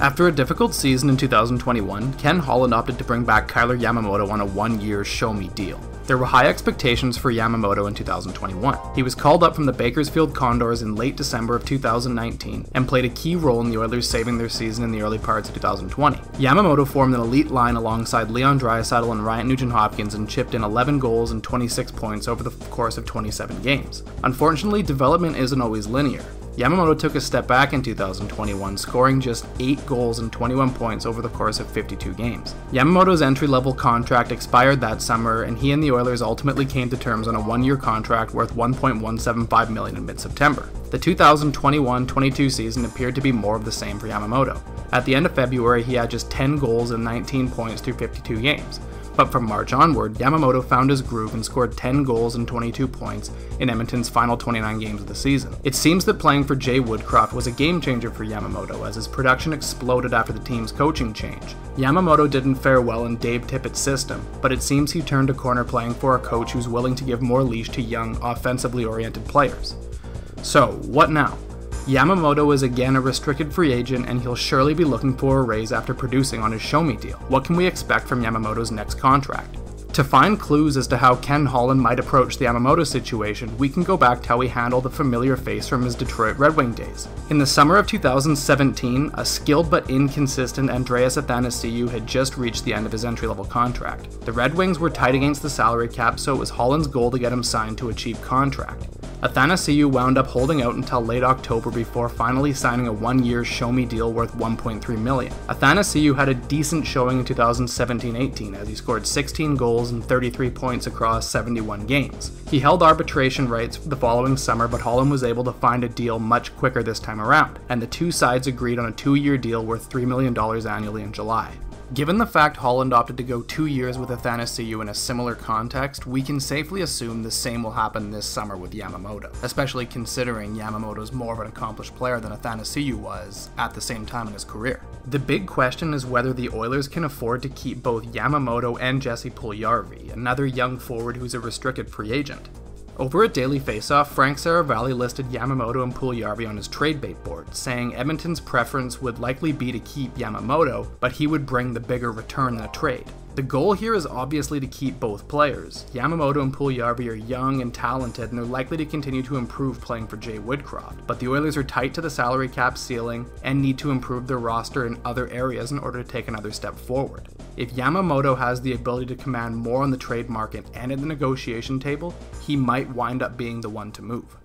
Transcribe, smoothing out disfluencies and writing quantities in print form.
After a difficult season in 2021, Ken Holland opted to bring back Kailer Yamamoto on a one-year show-me deal. There were high expectations for Yamamoto in 2021. He was called up from the Bakersfield Condors in late December of 2019 and played a key role in the Oilers saving their season in the early parts of 2020. Yamamoto formed an elite line alongside Leon Draisaitl and Ryan Nugent-Hopkins and chipped in 11 goals and 26 points over the course of 27 games. Unfortunately, development isn't always linear. Yamamoto took a step back in 2021, scoring just 8 goals and 21 points over the course of 52 games. Yamamoto's entry-level contract expired that summer, and he and the Oilers ultimately came to terms on a one-year contract worth $1.175 million in mid-September. The 2021-22 season appeared to be more of the same for Yamamoto. At the end of February, he had just 10 goals and 19 points through 52 games. But from March onward, Yamamoto found his groove and scored 10 goals and 22 points in Edmonton's final 29 games of the season. It seems that playing for Jay Woodcroft was a game changer for Yamamoto, as his production exploded after the team's coaching change. Yamamoto didn't fare well in Dave Tippett's system, but it seems he turned a corner playing for a coach who's willing to give more leash to young, offensively oriented players. So, what now? Yamamoto is again a restricted free agent, and he'll surely be looking for a raise after producing on his show-me deal. What can we expect from Yamamoto's next contract? To find clues as to how Ken Holland might approach the Yamamoto situation, we can go back to how he handled a familiar face from his Detroit Red Wing days. In the summer of 2017, a skilled but inconsistent Andreas Athanasiou had just reached the end of his entry-level contract. The Red Wings were tight against the salary cap, so it was Holland's goal to get him signed to a cheap contract. Athanasiou wound up holding out until late October before finally signing a one-year show-me deal worth $1.3 million. Athanasiou had a decent showing in 2017-18 as he scored 16 goals and 33 points across 71 games. He held arbitration rights the following summer, but Holland was able to find a deal much quicker this time around, and the two sides agreed on a 2-year deal worth $3 million annually in July. Given the fact Holland opted to go 2 years with Athanasiou in a similar context, we can safely assume the same will happen this summer with Yamamoto, especially considering Yamamoto's more of an accomplished player than Athanasiou was at the same time in his career. The big question is whether the Oilers can afford to keep both Yamamoto and Jesse Puljujarvi, another young forward who's a restricted free agent. Over at Daily Faceoff, Frank Saravalli listed Yamamoto and Puljujarvi on his trade bait board, saying Edmonton's preference would likely be to keep Yamamoto, but he would bring the bigger return than a trade. The goal here is obviously to keep both players. Yamamoto and Puljujarvi are young and talented, and they're likely to continue to improve playing for Jay Woodcroft, but the Oilers are tight to the salary cap ceiling and need to improve their roster in other areas in order to take another step forward. If Yamamoto has the ability to command more on the trade market and at the negotiation table, he might wind up being the one to move.